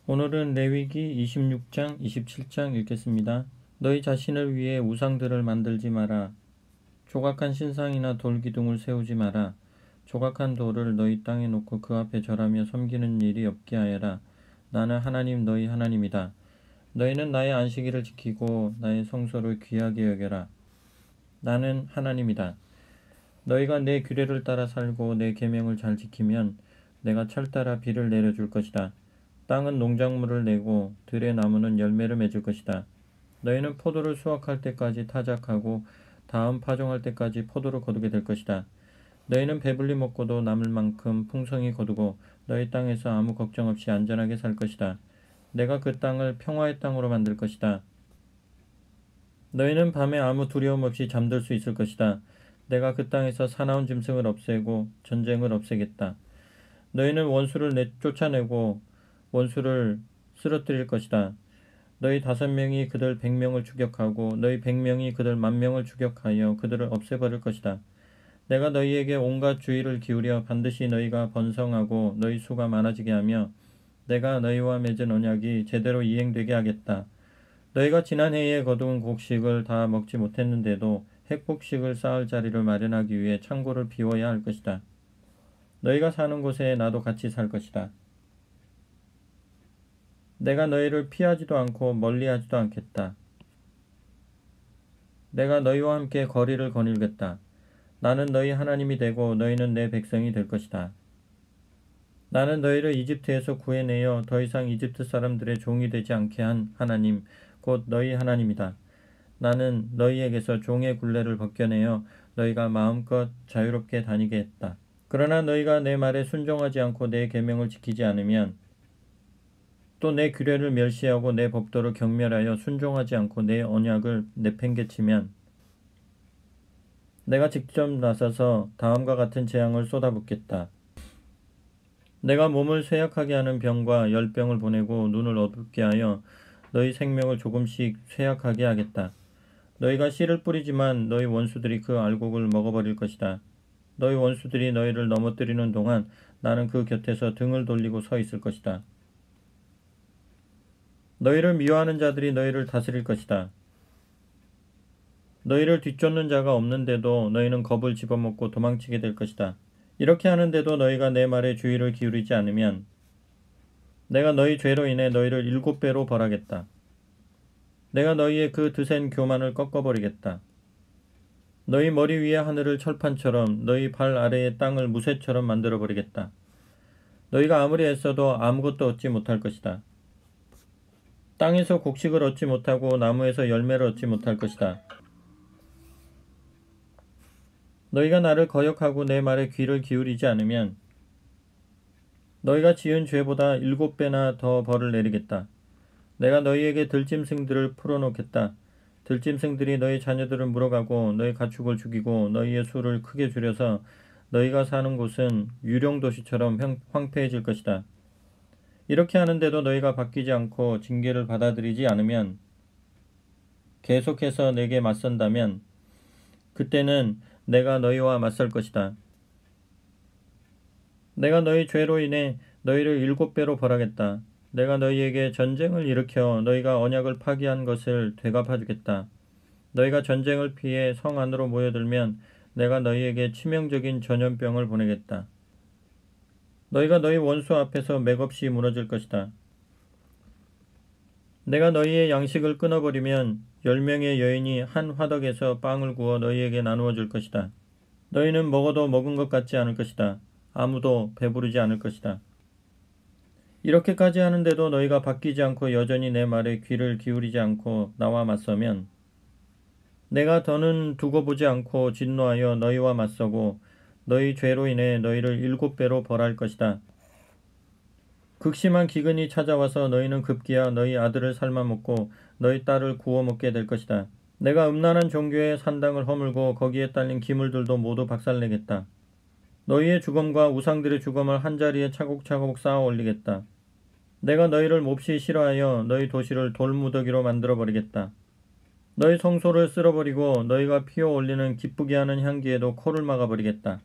오늘은 레위기 26장, 27장 읽겠습니다. 너희 자신을 위해 우상들을 만들지 마라. 조각한 신상이나 돌기둥을 세우지 마라. 조각한 돌을 너희 땅에 놓고 그 앞에 절하며 섬기는 일이 없게 하여라. 나는 하나님 너희 하나님이다. 너희는 나의 안식일을 지키고 나의 성소를 귀하게 여겨라. 나는 하나님이다. 너희가 내 규례를 따라 살고 내 계명을 잘 지키면 내가 철따라 비를 내려줄 것이다. 땅은 농작물을 내고 들의 나무는 열매를 맺을 것이다. 너희는 포도를 수확할 때까지 타작하고 다음 파종할 때까지 포도를 거두게 될 것이다. 너희는 배불리 먹고도 남을 만큼 풍성히 거두고 너희 땅에서 아무 걱정 없이 안전하게 살 것이다. 내가 그 땅을 평화의 땅으로 만들 것이다. 너희는 밤에 아무 두려움 없이 잠들 수 있을 것이다. 내가 그 땅에서 사나운 짐승을 없애고 전쟁을 없애겠다. 너희는 원수를 쫓아내고 원수를 쓰러뜨릴 것이다. 너희 5명이 그들 100명을 추격하고 너희 100명이 그들 10,000명을 추격하여 그들을 없애버릴 것이다. 내가 너희에게 온갖 주의를 기울여 반드시 너희가 번성하고 너희 수가 많아지게 하며 내가 너희와 맺은 언약이 제대로 이행되게 하겠다. 너희가 지난 해에 거둔 곡식을 다 먹지 못했는데도 핵곡식을 쌓을 자리를 마련하기 위해 창고를 비워야 할 것이다. 너희가 사는 곳에 나도 같이 살 것이다. 내가 너희를 피하지도 않고 멀리하지도 않겠다. 내가 너희와 함께 거리를 거닐겠다. 나는 너희 하나님이 되고 너희는 내 백성이 될 것이다. 나는 너희를 이집트에서 구해내어 더 이상 이집트 사람들의 종이 되지 않게 한 하나님, 곧 너희 하나님이다. 나는 너희에게서 종의 굴레를 벗겨내어 너희가 마음껏 자유롭게 다니게 했다. 그러나 너희가 내 말에 순종하지 않고 내 계명을 지키지 않으면 또 내 규례를 멸시하고 내 법도를 경멸하여 순종하지 않고 내 언약을 내팽개치면 내가 직접 나서서 다음과 같은 재앙을 쏟아붓겠다. 내가 몸을 쇠약하게 하는 병과 열병을 보내고 눈을 어둡게 하여 너희 생명을 조금씩 쇠약하게 하겠다. 너희가 씨를 뿌리지만 너희 원수들이 그 알곡을 먹어버릴 것이다. 너희 원수들이 너희를 넘어뜨리는 동안 나는 그 곁에서 등을 돌리고 서 있을 것이다. 너희를 미워하는 자들이 너희를 다스릴 것이다. 너희를 뒤쫓는 자가 없는데도 너희는 겁을 집어먹고 도망치게 될 것이다. 이렇게 하는데도 너희가 내 말에 주의를 기울이지 않으면 내가 너희 죄로 인해 너희를 7배로 벌하겠다. 내가 너희의 그 드센 교만을 꺾어버리겠다. 너희 머리 위의 하늘을 철판처럼 너희 발 아래의 땅을 무쇠처럼 만들어버리겠다. 너희가 아무리 애써도 아무것도 얻지 못할 것이다. 땅에서 곡식을 얻지 못하고 나무에서 열매를 얻지 못할 것이다. 너희가 나를 거역하고 내 말에 귀를 기울이지 않으면 너희가 지은 죄보다 7배나 더 벌을 내리겠다. 내가 너희에게 들짐승들을 풀어놓겠다. 들짐승들이 너희 자녀들을 물어가고 너희 가축을 죽이고 너희의 수를 크게 줄여서 너희가 사는 곳은 유령도시처럼 황폐해질 것이다. 이렇게 하는데도 너희가 바뀌지 않고 징계를 받아들이지 않으면 계속해서 내게 맞선다면 그때는 내가 너희와 맞설 것이다. 내가 너희 죄로 인해 너희를 7배로 벌하겠다. 내가 너희에게 전쟁을 일으켜 너희가 언약을 파기한 것을 되갚아주겠다. 너희가 전쟁을 피해 성 안으로 모여들면 내가 너희에게 치명적인 전염병을 보내겠다. 너희가 너희 원수 앞에서 맥없이 무너질 것이다. 내가 너희의 양식을 끊어버리면 10명의 여인이 한 화덕에서 빵을 구워 너희에게 나누어 줄 것이다. 너희는 먹어도 먹은 것 같지 않을 것이다. 아무도 배부르지 않을 것이다. 이렇게까지 하는데도 너희가 바뀌지 않고 여전히 내 말에 귀를 기울이지 않고 나와 맞서면 내가 더는 두고 보지 않고 진노하여 너희와 맞서고 너희 죄로 인해 너희를 7배로 벌할 것이다. 극심한 기근이 찾아와서 너희는 급기야 너희 아들을 삶아먹고 너희 딸을 구워 먹게 될 것이다. 내가 음란한 종교의 산당을 허물고 거기에 딸린 기물들도 모두 박살내겠다. 너희의 주검과 우상들의 주검을 한자리에 차곡차곡 쌓아 올리겠다. 내가 너희를 몹시 싫어하여 너희 도시를 돌무더기로 만들어버리겠다. 너희 성소를 쓸어버리고 너희가 피워 올리는 기쁘게 하는 향기에도 코를 막아버리겠다.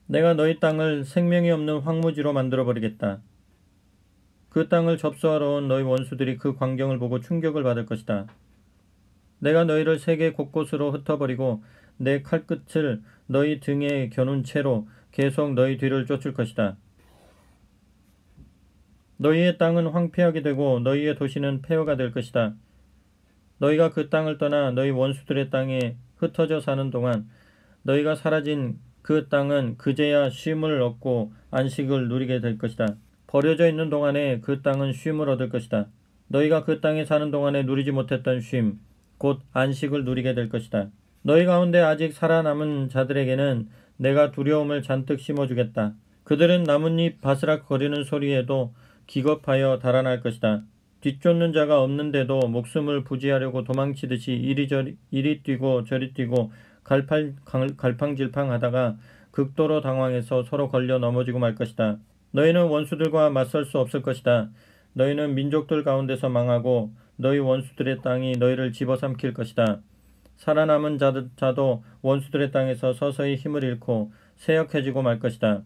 내가 너희 땅을 생명이 없는 황무지로 만들어버리겠다. 그 땅을 접수하러 온 너희 원수들이 그 광경을 보고 충격을 받을 것이다. 내가 너희를 세계 곳곳으로 흩어버리고 내 칼끝을 너희 등에 겨눈 채로 계속 너희 뒤를 쫓을 것이다. 너희의 땅은 황폐하게 되고 너희의 도시는 폐허가 될 것이다. 너희가 그 땅을 떠나 너희 원수들의 땅에 흩어져 사는 동안 너희가 사라진 그 땅은 그제야 쉼을 얻고 안식을 누리게 될 것이다. 버려져 있는 동안에 그 땅은 쉼을 얻을 것이다. 너희가 그 땅에 사는 동안에 누리지 못했던 쉼, 곧 안식을 누리게 될 것이다. 너희 가운데 아직 살아남은 자들에게는 내가 두려움을 잔뜩 심어주겠다. 그들은 나뭇잎 바스락 거리는 소리에도 기겁하여 달아날 것이다. 뒤쫓는 자가 없는데도 목숨을 부지하려고 도망치듯이 이리 뛰고 저리 뛰고 갈팡질팡하다가 극도로 당황해서 서로 걸려 넘어지고 말 것이다. 너희는 원수들과 맞설 수 없을 것이다. 너희는 민족들 가운데서 망하고 너희 원수들의 땅이 너희를 집어삼킬 것이다. 살아남은 자도 원수들의 땅에서 서서히 힘을 잃고 쇠약해지고 말 것이다.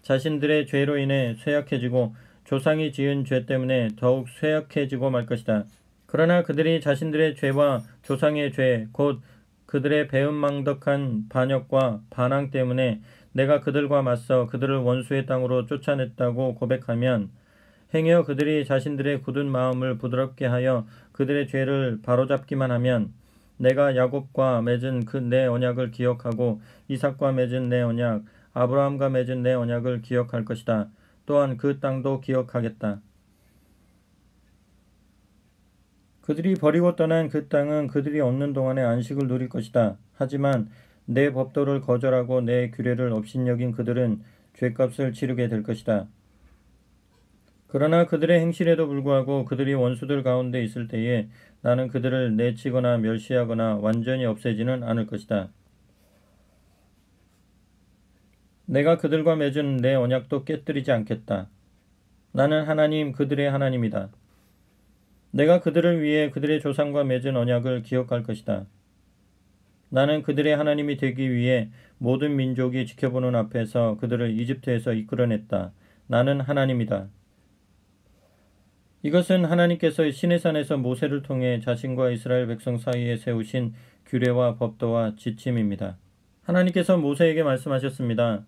자신들의 죄로 인해 쇠약해지고 조상이 지은 죄 때문에 더욱 쇠약해지고 말 것이다. 그러나 그들이 자신들의 죄와 조상의 죄, 곧 그들의 배은망덕한 반역과 반항 때문에 내가 그들과 맞서 그들을 원수의 땅으로 쫓아냈다고 고백하면, 행여 그들이 자신들의 굳은 마음을 부드럽게 하여 그들의 죄를 바로잡기만 하면 내가 야곱과 맺은 그 내 언약을 기억하고 이삭과 맺은 내 언약, 아브라함과 맺은 내 언약을 기억할 것이다. 또한 그 땅도 기억하겠다. 그들이 버리고 떠난 그 땅은 그들이 얻는 동안에 안식을 누릴 것이다. 하지만 내 법도를 거절하고 내 규례를 업신여긴 그들은 죗값을 치르게 될 것이다. 그러나 그들의 행실에도 불구하고 그들이 원수들 가운데 있을 때에 나는 그들을 내치거나 멸시하거나 완전히 없애지는 않을 것이다. 내가 그들과 맺은 내 언약도 깨뜨리지 않겠다. 나는 하나님, 그들의 하나님이다. 내가 그들을 위해 그들의 조상과 맺은 언약을 기억할 것이다. 나는 그들의 하나님이 되기 위해 모든 민족이 지켜보는 앞에서 그들을 이집트에서 이끌어냈다. 나는 하나님이다. 이것은 하나님께서 시내산에서 모세를 통해 자신과 이스라엘 백성 사이에 세우신 규례와 법도와 지침입니다. 하나님께서 모세에게 말씀하셨습니다.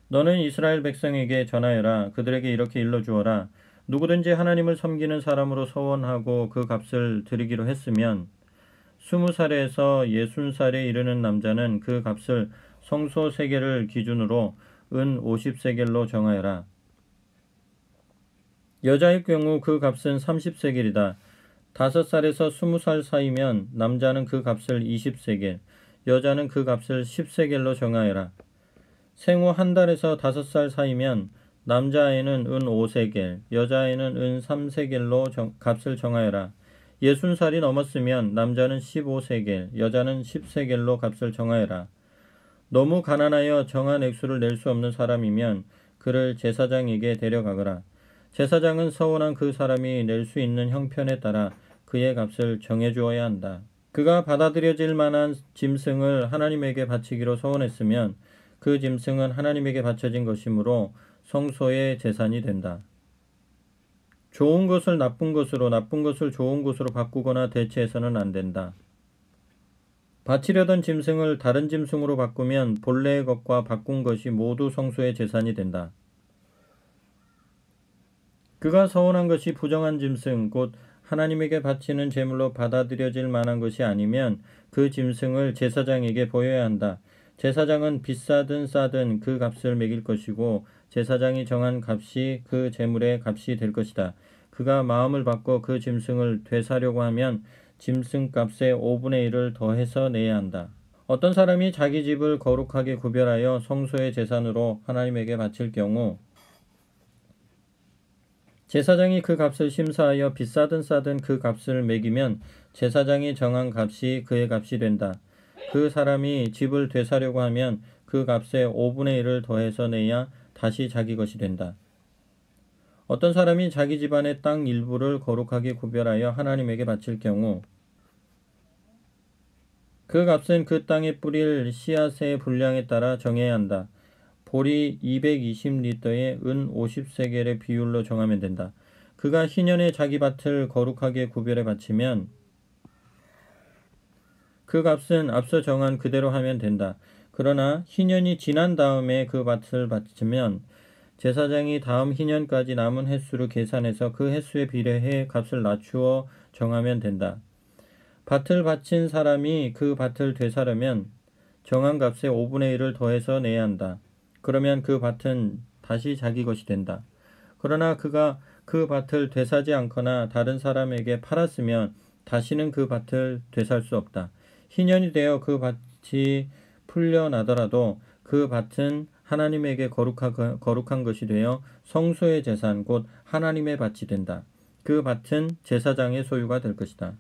너는 이스라엘 백성에게 전하여라. 그들에게 이렇게 일러주어라. 누구든지 하나님을 섬기는 사람으로 서원하고 그 값을 드리기로 했으면 20살에서 60살에 이르는 남자는 그 값을 성소 세겔을 기준으로 은 50세겔로 정하여라. 여자의 경우 그 값은 30세겔이다. 5살에서 20살 사이면 남자는 그 값을 20세겔, 여자는 그 값을 10세겔로 정하여라. 생후 한 달에서 5살 사이면 남자아이는 은 5세겔, 여자아이는 은 3세겔로 값을 정하여라. 60살이 넘었으면 남자는 15세겔, 여자는 10세겔로 값을 정하여라. 너무 가난하여 정한 액수를 낼 수 없는 사람이면 그를 제사장에게 데려가거라. 제사장은 서원한 그 사람이 낼 수 있는 형편에 따라 그의 값을 정해주어야 한다. 그가 받아들여질 만한 짐승을 하나님에게 바치기로 서원했으면 그 짐승은 하나님에게 바쳐진 것이므로 성소의 재산이 된다. 좋은 것을 나쁜 것으로, 나쁜 것을 좋은 것으로 바꾸거나 대체해서는 안 된다. 바치려던 짐승을 다른 짐승으로 바꾸면 본래의 것과 바꾼 것이 모두 성소의 재산이 된다. 그가 서원한 것이 부정한 짐승, 곧 하나님에게 바치는 제물로 받아들여질 만한 것이 아니면 그 짐승을 제사장에게 보여야 한다. 제사장은 비싸든 싸든 그 값을 매길 것이고 제사장이 정한 값이 그 제물의 값이 될 것이다. 그가 마음을 바꿔 그 짐승을 되사려고 하면 짐승 값의 5분의 1을 더해서 내야 한다. 어떤 사람이 자기 집을 거룩하게 구별하여 성소의 재산으로 하나님에게 바칠 경우 제사장이 그 값을 심사하여 비싸든 싸든 그 값을 매기면 제사장이 정한 값이 그의 값이 된다. 그 사람이 집을 되사려고 하면 그 값의 5분의 1을 더해서 내야 다시 자기 것이 된다. 어떤 사람이 자기 집안의 땅 일부를 거룩하게 구별하여 하나님에게 바칠 경우 그 값은 그 땅에 뿌릴 씨앗의 분량에 따라 정해야 한다. 보리 220리터에 은 50세겔의 비율로 정하면 된다. 그가 희년에 자기 밭을 거룩하게 구별해 바치면 그 값은 앞서 정한 그대로 하면 된다. 그러나 희년이 지난 다음에 그 밭을 바치면 제사장이 다음 희년까지 남은 횟수로 계산해서 그 횟수에 비례해 값을 낮추어 정하면 된다. 밭을 바친 사람이 그 밭을 되사려면 정한 값의 5분의 1을 더해서 내야 한다. 그러면 그 밭은 다시 자기 것이 된다. 그러나 그가 그 밭을 되사지 않거나 다른 사람에게 팔았으면 다시는 그 밭을 되살 수 없다. 희년이 되어 그 밭이 풀려나더라도 그 밭은 하나님에게 거룩한 것이 되어 성소의 재산 곧 하나님의 밭이 된다. 그 밭은 제사장의 소유가 될 것이다.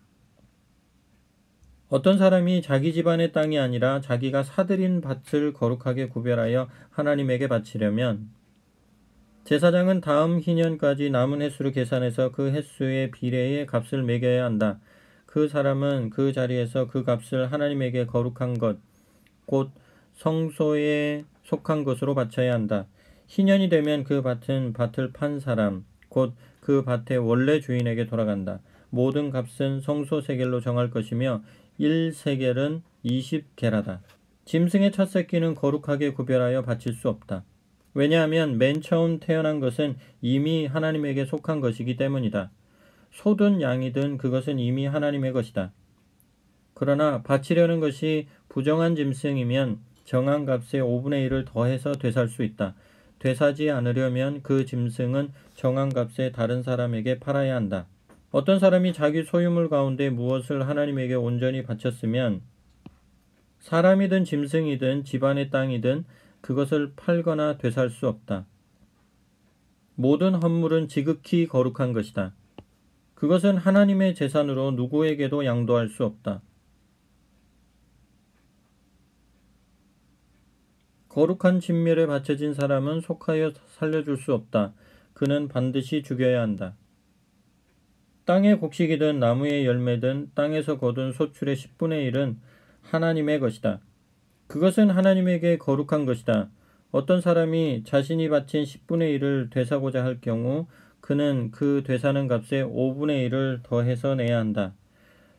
어떤 사람이 자기 집안의 땅이 아니라 자기가 사들인 밭을 거룩하게 구별하여 하나님에게 바치려면 제사장은 다음 희년까지 남은 횟수를 계산해서 그 횟수의 비례의 값을 매겨야 한다. 그 사람은 그 자리에서 그 값을 하나님에게 거룩한 것, 곧 성소에 속한 것으로 바쳐야 한다. 희년이 되면 그 밭은 밭을 판 사람, 곧 그 밭의 원래 주인에게 돌아간다. 모든 값은 성소 세겔로 정할 것이며 1세겔은 20게라다. 짐승의 첫 새끼는 거룩하게 구별하여 바칠 수 없다. 왜냐하면 맨 처음 태어난 것은 이미 하나님에게 속한 것이기 때문이다. 소든 양이든 그것은 이미 하나님의 것이다. 그러나 바치려는 것이 부정한 짐승이면 정한 값의 5분의 1을 더해서 되살 수 있다. 되사지 않으려면 그 짐승은 정한 값에 다른 사람에게 팔아야 한다. 어떤 사람이 자기 소유물 가운데 무엇을 하나님에게 온전히 바쳤으면 사람이든 짐승이든 집안의 땅이든 그것을 팔거나 되살 수 없다. 모든 헌물은 지극히 거룩한 것이다. 그것은 하나님의 재산으로 누구에게도 양도할 수 없다. 거룩한 진멸에 바쳐진 사람은 속하여 살려줄 수 없다. 그는 반드시 죽여야 한다. 땅의 곡식이든 나무의 열매든 땅에서 거둔 소출의 10분의 1은 하나님의 것이다. 그것은 하나님에게 거룩한 것이다. 어떤 사람이 자신이 바친 10분의 1을 되사고자 할 경우 그는 그 되사는 값에 5분의 1을 더해서 내야 한다.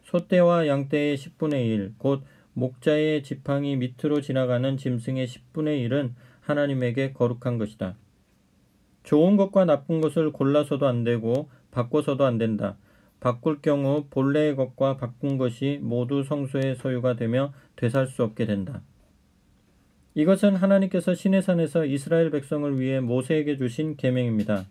소떼와 양떼의 10분의 1, 곧 목자의 지팡이 밑으로 지나가는 짐승의 10분의 1은 하나님에게 거룩한 것이다. 좋은 것과 나쁜 것을 골라서도 안 되고 바꿔서도 안 된다. 바꿀 경우 본래의 것과 바꾼 것이 모두 성소의 소유가 되며 되살 수 없게 된다. 이것은 하나님께서 시내산에서 이스라엘 백성을 위해 모세에게 주신 계명입니다.